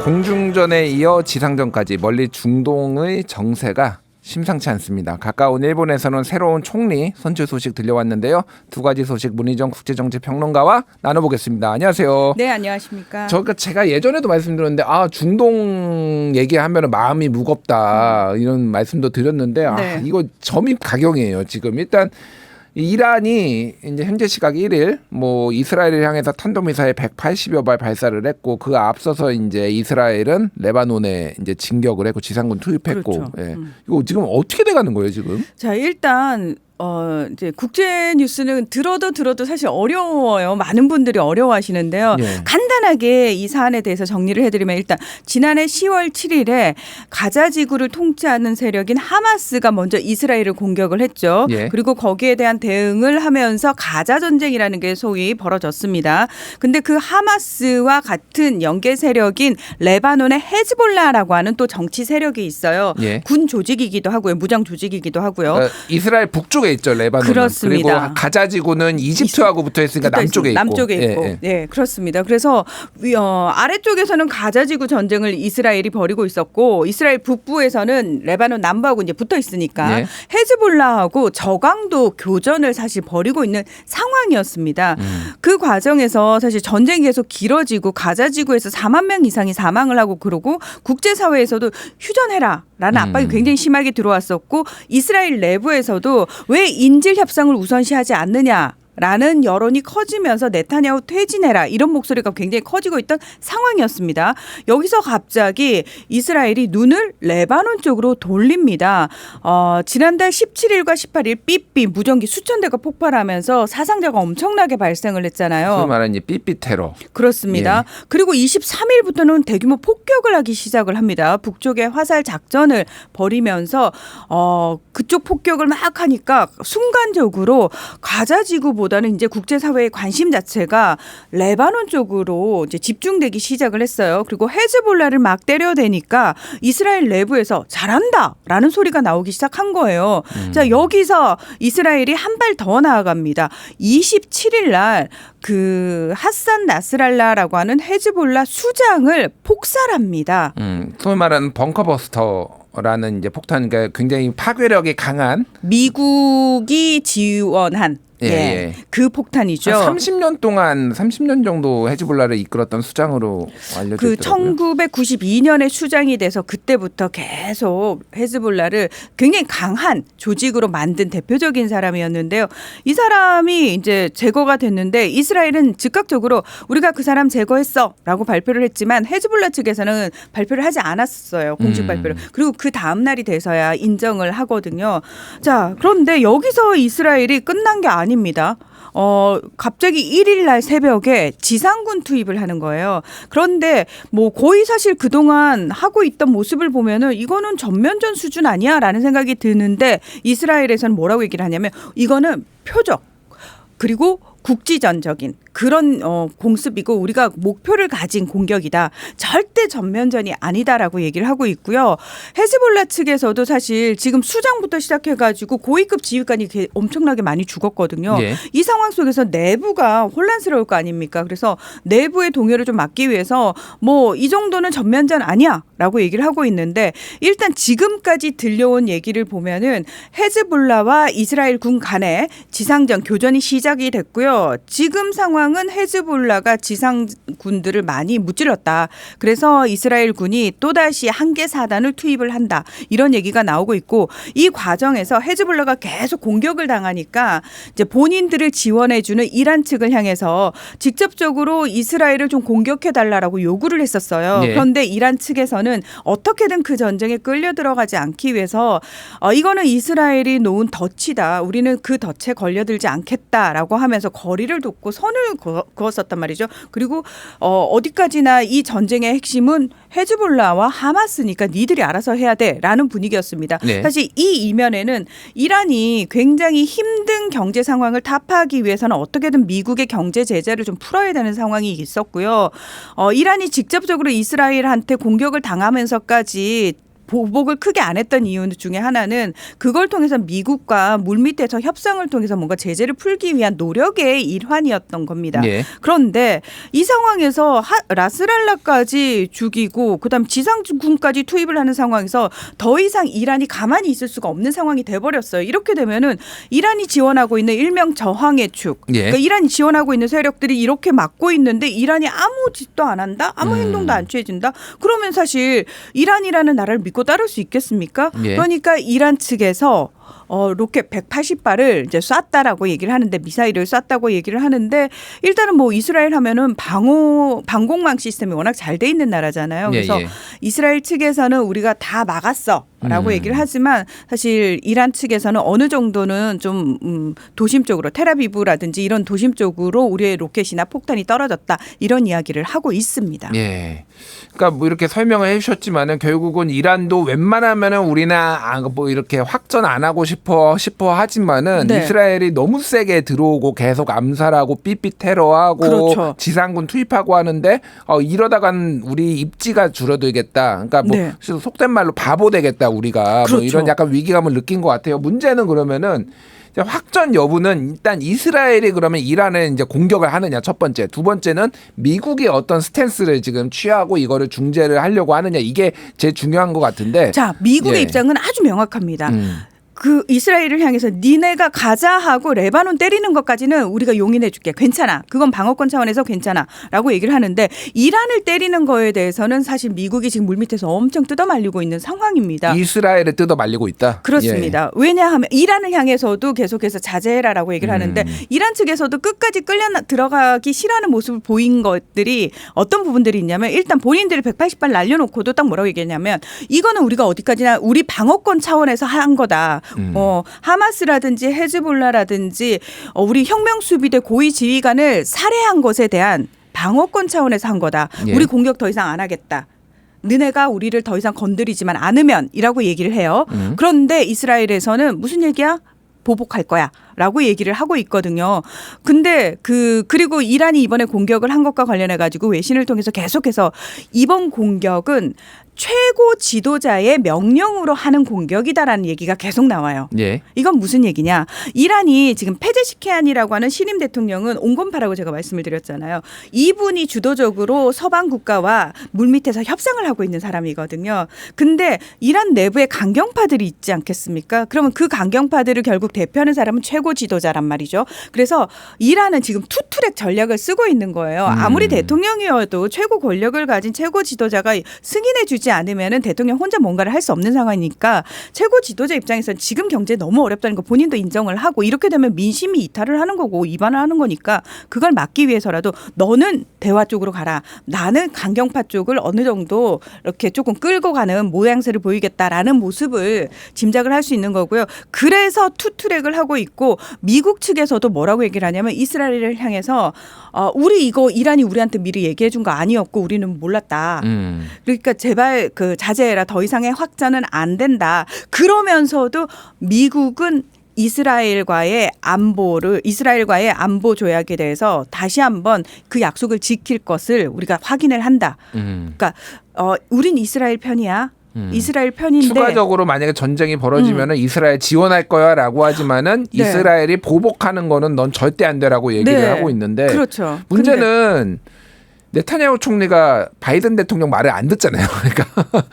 공중전에 이어 지상전까지 멀리 중동의 정세가 심상치 않습니다. 가까운 일본에서는 새로운 총리 선출 소식 들려왔는데요. 두 가지 소식 문희정 국제정치평론가와 나눠보겠습니다. 안녕하세요. 네, 안녕하십니까. 제가 예전에도 말씀드렸는데 중동 얘기하면 마음이 무겁다 이런 말씀도 드렸는데 네. 이거 점입가경이에요. 지금 일단 이란이 이제 현재 시각 1일 이스라엘을 향해서 탄도미사일 180여 발 발사를 했고 그 앞서서 이제 이스라엘은 레바논에 이제 진격을 했고 지상군 투입했고 그렇죠. 예. 이거 지금 어떻게 돼가는 거예요 지금? 자, 일단 이제 국제 뉴스는 들어도 사실 어려워요. 많은 분들이 어려워하시는데요. 예. 간단하게 이 사안에 대해서 정리를 해드리면 일단 지난해 10월 7일에 가자 지구를 통치하는 세력인 하마스가 먼저 이스라엘을 공격을 했죠. 예. 그리고 거기에 대한 대응을 하면서 가자 전쟁이라는 게 소위 벌어졌습니다. 근데 그 하마스와 같은 연계 세력인 레바논의 헤즈볼라라고 하는 또 정치 세력이 있어요. 예. 군 조직이기도 하고요. 무장 조직이기도 하고요. 이스라엘 북쪽에 있죠 레바논은. 그렇습니다. 그리고 가자 지구는 이집트하고 붙어 있으니까 남쪽에 있고. 남쪽에 있고. 네, 그렇습니다. 그래서 아래쪽에서는 가자지구 전쟁을 이스라엘이 벌이고 있었고 이스라엘 북부에서는 레바논 남부하고 이제 붙어 있으니까 네. 헤즈볼라하고 저강도 교전을 사실 벌이고 있는 상황이었습니다. 그 과정에서 사실 전쟁이 계속 길어지고 가자지구에서 4만 명 이상이 사망을 하고 그러고 국제사회에서도 휴전해라라는 압박이 굉장히 심하게 들어왔었고 이스라엘 내부에서도 왜 인질 협상을 우선시하지 않느냐. 라는 여론이 커지면서 네타냐후 퇴진해라 이런 목소리가 굉장히 커지고 있던 상황이었습니다. 여기서 갑자기 이스라엘이 눈을 레바논 쪽으로 돌립니다. 지난달 17일과 18일 삐삐 무전기 수천 대가 폭발하면서 사상자가 엄청나게 발생을 했잖아요. 소위 말하는 삐삐 테러. 그렇습니다. 예. 그리고 23일부터는 대규모 폭격을 하기 시작을 합니다. 북쪽에 화살 작전을 벌이면서 그쪽 폭격을 막 하니까 순간적으로 가자지구보다는 이제 국제사회의 관심 자체가 레바논 쪽으로 이제 집중되기 시작을 했어요. 그리고 헤즈볼라를 막 때려대니까 이스라엘 내부에서 잘한다라는 소리가 나오기 시작한 거예요. 자, 여기서 이스라엘이 한 발 더 나아갑니다. 27일 날 그 하산 나스랄라라고 하는 헤즈볼라 수장을 폭살합니다. 소위 말하는 벙커버스터라는 이제 폭탄, 그러니까 굉장히 파괴력이 강한 미국이 지원한 예. 그 폭탄이죠. 30년 정도 헤즈볼라를 이끌었던 수장으로 알려져 그 있더라고요. 1992년에 수장이 돼서 그때부터 계속 헤즈볼라를 굉장히 강한 조직으로 만든 대표적인 사람이었는데요. 이 사람이 이제 제거가 됐는데 이스라엘은 즉각적으로 우리가 그 사람 제거했어라고 발표를 했지만 헤즈볼라 측에서는 발표를 하지 않았어요. 공식 발표를. 그리고 그 다음 날이 돼서야 인정을 하거든요. 자, 그런데 여기서 이스라엘이 끝난 게 아닙니다. 갑자기 1일 날 새벽에 지상군 투입을 하는 거예요. 그런데 거의 사실 그동안 하고 있던 모습을 보면은 이거는 전면전 수준 아니야라는 생각이 드는데 이스라엘에서는 뭐라고 얘기를 하냐면 이거는 표적 그리고 국지전적인 그런 공습이고 우리가 목표를 가진 공격이다. 절대 전면전이 아니다라고 얘기를 하고 있고요. 헤즈볼라 측에서도 사실 지금 수장부터 시작해가지고 고위급 지휘관이 엄청나게 많이 죽었거든요. 예. 이 상황 속에서 내부가 혼란스러울 거 아닙니까? 그래서 내부의 동요를 좀 막기 위해서 이 정도는 전면전 아니야라고 얘기를 하고 있는데 일단 지금까지 들려온 얘기를 보면은 헤즈볼라와 이스라엘 군 간에 지상전 교전이 시작이 됐고요. 지금 상황은 헤즈볼라가 지상군들을 많이 무찔렀다. 그래서 이스라엘 군이 또다시 한계 사단을 투입을 한다. 이런 얘기가 나오고 있고 이 과정에서 헤즈볼라가 계속 공격을 당하니까 이제 본인들을 지원해주는 이란 측을 향해서 직접적으로 이스라엘을 좀 공격해달라고 요구를 했었어요. 네. 그런데 이란 측에서는 어떻게든 그 전쟁에 끌려 들어가지 않기 위해서 이거는 이스라엘이 놓은 덫이다. 우리는 그 덫에 걸려들지 않겠다라고 하면서 거리를 뒀고 선을 그었었단 말이죠. 그리고 어디까지나 이 전쟁의 핵심은 헤즈볼라와 하마스니까 니들이 알아서 해야 돼라는 분위기였습니다. 네. 사실 이 이면에는 이란이 굉장히 힘든 경제 상황을 타파하기 위해서는 어떻게든 미국의 경제 제재를 좀 풀어야 되는 상황이 있었고요. 이란이 직접적으로 이스라엘한테 공격을 당하면서까지 보복을 크게 안 했던 이유 중에 하나는 그걸 통해서 미국과 물밑에서 협상을 통해서 뭔가 제재를 풀기 위한 노력의 일환이었던 겁니다. 예. 그런데 이 상황에서 라스랄라까지 죽이고 그다음 지상군까지 투입을 하는 상황에서 더 이상 이란이 가만히 있을 수가 없는 상황이 돼버렸어요. 이렇게 되면은 이란이 지원하고 있는 일명 저항의 축, 예. 그러니까 이란이 지원하고 있는 세력들이 이렇게 막고 있는데 이란이 아무 짓도 안 한다, 아무 행동도 안 취해진다. 그러면 사실 이란이라는 나라를 믿고 따를 수 있겠습니까? 예. 그러니까 이란 측에서 로켓 180발을 이제 쐈다라고 얘기를 하는데 미사일을 쐈다고 얘기를 하는데 일단은 뭐 이스라엘 하면은 방공망 시스템이 워낙 잘 돼 있는 나라잖아요. 그래서 예. 이스라엘 측에서는 우리가 다 막았어라고 얘기를 하지만 사실 이란 측에서는 어느 정도는 좀 도심 쪽으로 텔아비브라든지 이런 도심 쪽으로 우리의 로켓이나 폭탄이 떨어졌다 이런 이야기를 하고 있습니다. 예. 그러니까 뭐 이렇게 설명을 해주셨지만은 결국은 이란도 웬만하면은 우리나 뭐 이렇게 확전 안 하고 싶어 하지만은 네. 이스라엘이 너무 세게 들어오고 계속 암살하고 삐삐 테러하고 그렇죠. 지상군 투입하고 하는데 이러다간 우리 입지가 줄어들겠다. 그러니까 뭐 네. 속된 말로 바보 되겠다 우리가 그렇죠. 뭐 이런 약간 위기감을 느낀 것 같아요. 문제는 그러면은 확전 여부는 일단 이스라엘이 그러면 이란을 이제 공격을 하느냐 첫 번째, 두 번째는 미국이 어떤 스탠스를 지금 취하고 이거를 중재를 하려고 하느냐 이게 제일 중요한 것 같은데. 자, 미국의 예. 입장은 아주 명확합니다. 그 이스라엘을 향해서 니네가 가자하고 레바논 때리는 것까지는 우리가 용인해 줄게. 괜찮아. 그건 방어권 차원에서 괜찮아. 라고 얘기를 하는데 이란을 때리는 거에 대해서는 사실 미국이 지금 물밑에서 엄청 뜯어말리고 있는 상황입니다. 이스라엘을 뜯어 말리고 있다. 그렇습니다. 왜냐하면 이란을 향해서도 계속해서 자제해라라고 얘기를 하는데 이란 측에서도 끝까지 끌려 들어가기 싫어하는 모습을 보인 것들이 어떤 부분들이 있냐면 일단 본인들이 180발 날려놓고도 딱 뭐라고 얘기했냐면 이거는 우리가 어디까지나 우리 방어권 차원에서 한 거다. 하마스라든지 헤즈볼라라든지 우리 혁명수비대 고위 지휘관을 살해한 것에 대한 방어권 차원에서 한 거다. 예. 우리 공격 더 이상 안 하겠다. 너네가 우리를 더 이상 건드리지만 않으면 이라고 얘기를 해요. 그런데 이스라엘에서는 무슨 얘기야? 보복할 거야 라고 얘기를 하고 있거든요. 근데 그리고 이란이 이번에 공격을 한 것과 관련해 가지고 외신을 통해서 계속해서 이번 공격은 최고 지도자의 명령으로 하는 공격이다라는 얘기가 계속 나와요. 예. 이건 무슨 얘기냐. 이란이 지금 페제시키안이라고 하는 신임 대통령은 온건파라고 제가 말씀을 드렸잖아요. 이분이 주도적으로 서방 국가와 물밑에서 협상을 하고 있는 사람이거든요. 근데 이란 내부에 강경파들이 있지 않겠습니까? 그러면 그 강경파들을 결국 대표하는 사람은 최고 지도자란 말이죠. 그래서 이란은 지금 투트랙 전략을 쓰고 있는 거예요. 아무리 대통령이어도 최고 권력을 가진 최고 지도자가 승인해 주지 않으면은 대통령 혼자 뭔가를 할 수 없는 상황이니까 최고 지도자 입장에서는 지금 경제 너무 어렵다는 거 본인도 인정을 하고 이렇게 되면 민심이 이탈을 하는 거고 이반을 하는 거니까 그걸 막기 위해서라도 너는 대화 쪽으로 가라. 나는 강경파 쪽을 어느 정도 이렇게 조금 끌고 가는 모양새를 보이겠다라는 모습을 짐작을 할 수 있는 거고요. 그래서 투트랙을 하고 있고 미국 측에서도 뭐라고 얘기를 하냐면 이스라엘을 향해서 우리 이거 이란이 우리한테 미리 얘기해 준 거 아니었고 우리는 몰랐다. 그러니까 제발 자제해라. 더 이상의 확전은 안 된다. 그러면서도 미국은 이스라엘과의 안보 조약에 대해서 다시 한번 그 약속을 지킬 것을 우리가 확인을 한다. 그러니까 우린 이스라엘 편이야. 이스라엘 편인데 추가적으로 만약에 전쟁이 벌어지면은 이스라엘 지원할 거야라고 하지만은 네. 이스라엘이 보복하는 거는 넌 절대 안 돼라고 얘기를 네. 하고 있는데 그렇죠. 문제는 네타냐후 총리가 바이든 대통령 말을 안 듣잖아요. 그러니까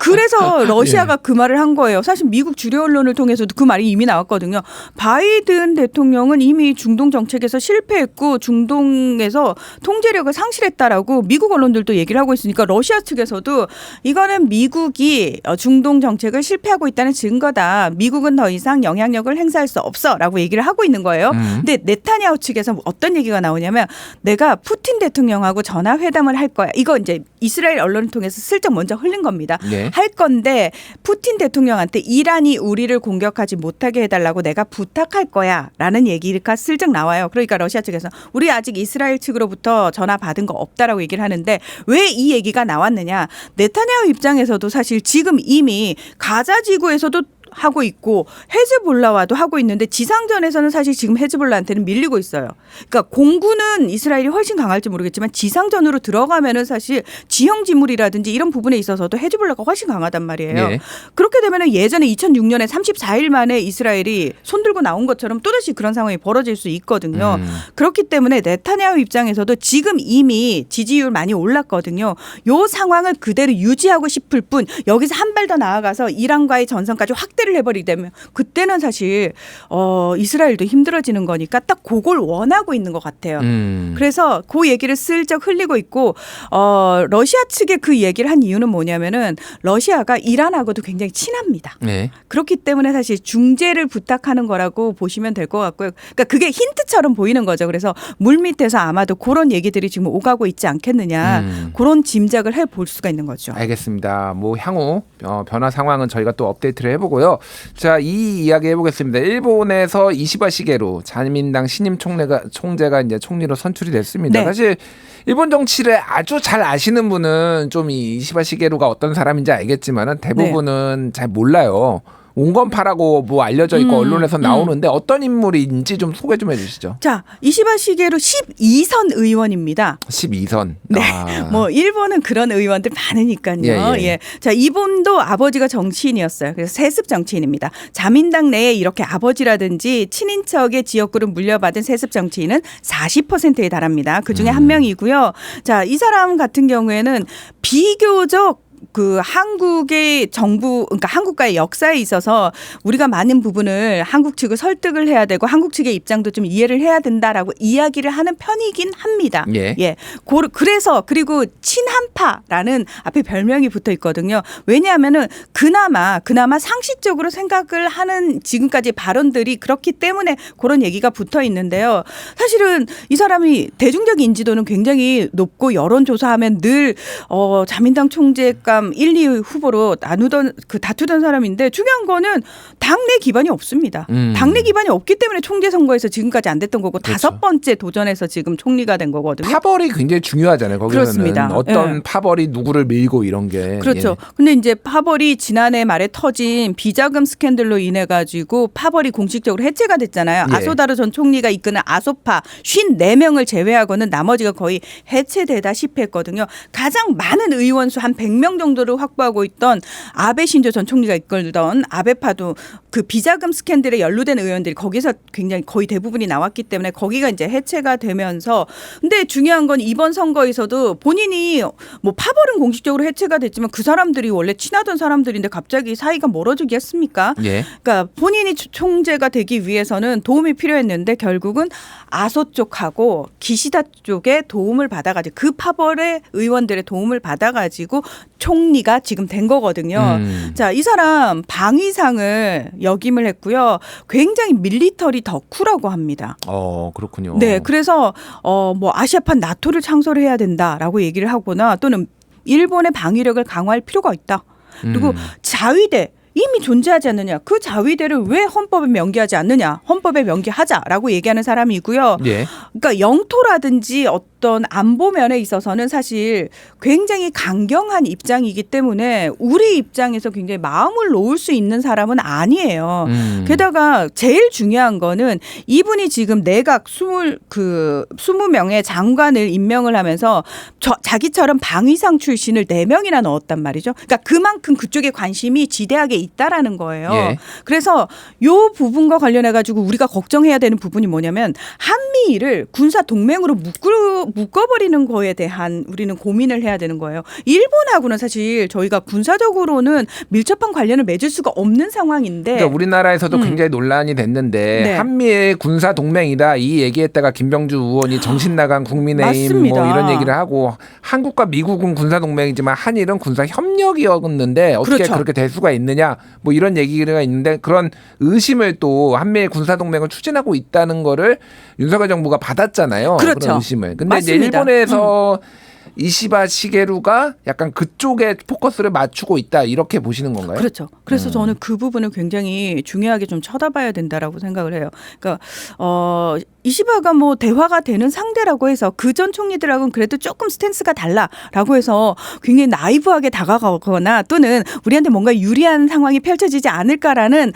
그래서 러시아가 그 말을 한 거예요. 사실 미국 주류 언론을 통해서도 그 말이 이미 나왔거든요. 바이든 대통령은 이미 중동 정책에서 실패했고 중동에서 통제력을 상실했다라고 미국 언론들도 얘기를 하고 있으니까 러시아 측에서도 이거는 미국이 중동 정책을 실패하고 있다는 증거다. 미국은 더 이상 영향력을 행사할 수 없어라고 얘기를 하고 있는 거예요. 근데 네타냐후 측에서 어떤 얘기가 나오냐면 내가 푸틴 대통령하고 전화 회담을 할 거야. 이거 이제 이스라엘 언론을 통해서 슬쩍 먼저 흘린 겁니다. 네. 할 건데 푸틴 대통령한테 이란이 우리를 공격하지 못하게 해달라고 내가 부탁할 거야라는 얘기가 슬쩍 나와요. 그러니까 러시아 측에서 우리 아직 이스라엘 측으로부터 전화 받은 거 없다라고 얘기를 하는데 왜 이 얘기가 나왔느냐. 네타냐후 입장에서도 사실 지금 이미 가자 지구에서도 하고 있고 헤즈볼라와도 하고 있는데 지상전에서는 사실 지금 헤즈볼라한테는 밀리고 있어요. 그러니까 공군은 이스라엘이 훨씬 강할지 모르겠지만 지상전으로 들어가면은 사실 지형 지물이라든지 이런 부분에 있어서도 헤즈볼라가 훨씬 강하단 말이에요. 예. 그렇게 되면은 예전에 2006년에 34일 만에 이스라엘이 손들고 나온 것처럼 또다시 그런 상황이 벌어질 수 있거든요. 그렇기 때문에 네타냐후 입장에서도 지금 이미 지지율 많이 올랐거든요. 요 상황을 그대로 유지하고 싶을 뿐 여기서 한 발 더 나아가서 이란과의 전선까지 확대를 해버리게 되면 그때는 사실 이스라엘도 힘들어지는 거니까 딱 그걸 원하고 있는 것 같아요. 그래서 그 얘기를 슬쩍 흘리고 있고 러시아 측에 그 얘기를 한 이유는 뭐냐면은 러시아가 이란하고도 굉장히 친합니다. 네. 그렇기 때문에 사실 중재를 부탁하는 거라고 보시면 될 것 같고요. 그러니까 그게 힌트처럼 보이는 거죠. 그래서 물밑에서 아마도 그런 얘기들이 지금 오가고 있지 않겠느냐 그런 짐작을 해볼 수가 있는 거죠. 알겠습니다. 뭐 향후 변화 상황은 저희가 또 업데이트를 해보고요. 자, 이 이야기 해보겠습니다. 일본에서 이시바 시게루 자민당 신임 총재가 이제 총리로 선출이 됐습니다. 네. 사실 일본 정치를 아주 잘 아시는 분은 좀 이 이시바 시게루가 어떤 사람인지 알겠지만은 대부분은 잘 몰라요. 온건파라고 뭐 알려져 있고 언론에서 나오는데 어떤 인물인지 좀 소개 좀 해주시죠. 자, 이시바 시게루 12선 의원입니다. 12선. 네. 뭐 일본은 그런 의원들 많으니까요. 예. 자, 이분도 아버지가 정치인이었어요. 그래서 세습 정치인입니다. 자민당 내에 이렇게 아버지라든지 친인척의 지역구를 물려받은 세습 정치인은 40%에 달합니다. 그중에 한 명이고요. 자, 이 사람 같은 경우에는 비교적 그 한국의 정부, 그러니까 한국과의 역사에 있어서 우리가 많은 부분을 한국 측을 설득을 해야 되고 한국 측의 입장도 좀 이해를 해야 된다라고 이야기를 하는 편이긴 합니다. 예. 그래서 그리고 친한파라는 앞에 별명이 붙어 있거든요. 왜냐하면은 그나마 상식적으로 생각을 하는 지금까지 발언들이 그렇기 때문에 그런 얘기가 붙어 있는데요. 사실은 이 사람이 대중적 인지도는 굉장히 높고 여론조사하면 늘 자민당 총재감 1, 2 후보로 다투던 사람인데 중요한 거는 당내 기반이 없습니다. 당내 기반이 없기 때문에 총재 선거에서 지금까지 안 됐던 거고 그렇죠. 5번째 도전에서 지금 총리가 된 거거든요. 파벌이 굉장히 중요하잖아요. 거기서는 그렇습니다. 어떤 파벌이 누구를 밀고 이런 게. 그렇죠. 근데 이제 파벌이 지난해 말에 터진 비자금 스캔들로 인해 가지고 파벌이 공식적으로 해체가 됐잖아요. 예. 아소다르 전 총리가 이끄는 아소파 54명을 제외하고는 나머지가 거의 해체되다시피 했거든요. 가장 많은 의원 수 한 100명 정도를 확보하고 있던 아베 신조 전 총리가 이끌던 아베파도 그 비자금 스캔들에 연루된 의원들이 거기서 굉장히 거의 대부분이 나왔기 때문에 거기가 이제 해체가 되면서 근데 중요한 건 이번 선거에서도 본인이 뭐 파벌은 공식적으로 해체가 됐지만 그 사람들이 원래 친하던 사람들인데 갑자기 사이가 멀어지겠습니까? 예. 그러니까 본인이 총재가 되기 위해서는 도움이 필요했는데 결국은 아소 쪽하고 기시다 쪽에 도움을 받아가지고 그 파벌의 의원들의 도움을 받아가지고 총리가 지금 된 거거든요. 자, 이 사람 방위상을 역임을 했고요. 굉장히 밀리터리 덕후라고 합니다. 그렇군요. 네, 그래서 뭐 아시아판 나토를 창설을 해야 된다라고 얘기를 하거나 또는 일본의 방위력을 강화할 필요가 있다. 그리고 자위대 이미 존재하지 않느냐. 그 자위대를 왜 헌법에 명기하지 않느냐. 헌법에 명기하자라고 얘기하는 사람이고요. 예. 그러니까 영토라든지 어떤 안보 면에 있어서는 사실 굉장히 강경한 입장이기 때문에 우리 입장에서 굉장히 마음을 놓을 수 있는 사람은 아니에요. 게다가 제일 중요한 거는 이분이 지금 내각 20명의 장관을 임명을 하면서 자기처럼 방위상 출신을 4명이나 넣었단 말이죠. 그러니까 그만큼 그쪽에 관심이 지대하게 있다라는 거예요. 예. 그래서 요 부분과 관련해 가지고 우리가 걱정해야 되는 부분이 뭐냐면 한미를 군사 동맹으로 묶어버리는 거에 대한 우리는 고민을 해야 되는 거예요. 일본하고는 사실 저희가 군사적으로는 밀접한 관련을 맺을 수가 없는 상황인데 그러니까 우리나라에서도 굉장히 논란이 됐는데 네. 한미의 군사 동맹이다 이 얘기했다가 김병주 의원이 정신 나간 국민의힘 맞습니다. 뭐 이런 얘기를 하고 한국과 미국은 군사 동맹이지만 한일은 군사 협력이었는데 어떻게 그렇죠. 그렇게 될 수가 있느냐 뭐 이런 얘기가 있는데 그런 의심을 또 한미의 군사 동맹을 추진하고 있다는 거를 윤석열 정부가 받았잖아요. 그렇죠. 그런 의심을. 근데 이제 맞습니다. 일본에서 이시바 시게루가 약간 그쪽에 포커스를 맞추고 있다 이렇게 보시는 건가요? 그렇죠. 그래서 저는 그 부분을 굉장히 중요하게 좀 쳐다봐야 된다라고 생각을 해요. 그러니까 이시바가 뭐 대화가 되는 상대라고 해서 그전 총리들하고는 그래도 조금 스탠스가 달라라고 해서 굉장히 나이브하게 다가가거나 또는 우리한테 뭔가 유리한 상황이 펼쳐지지 않을까라는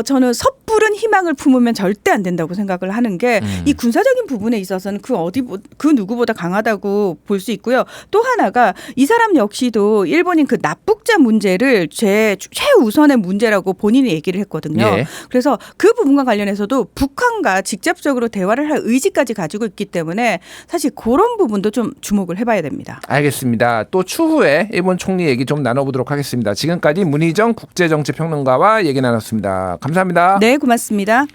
저는 섣부른 희망을 품으면 절대 안 된다고 생각을 하는 게 이 군사적인 부분에 있어서는 그 누구보다 강하다고 볼 수 있고요. 또 하나가 이 사람 역시도 일본인 그 납북자 문제를 최우선의 문제라고 본인이 얘기를 했거든요. 예. 그래서 그 부분과 관련해서도 북한과 직접적으로 대화를 할 의지까지 가지고 있기 때문에 사실 그런 부분도 좀 주목을 해봐야 됩니다. 알겠습니다. 또 추후에 일본 총리 얘기 좀 나눠보도록 하겠습니다. 지금까지 문희정 국제정치평론가와 얘기 나눴습니다. 감사합니다. 네, 고맙습니다.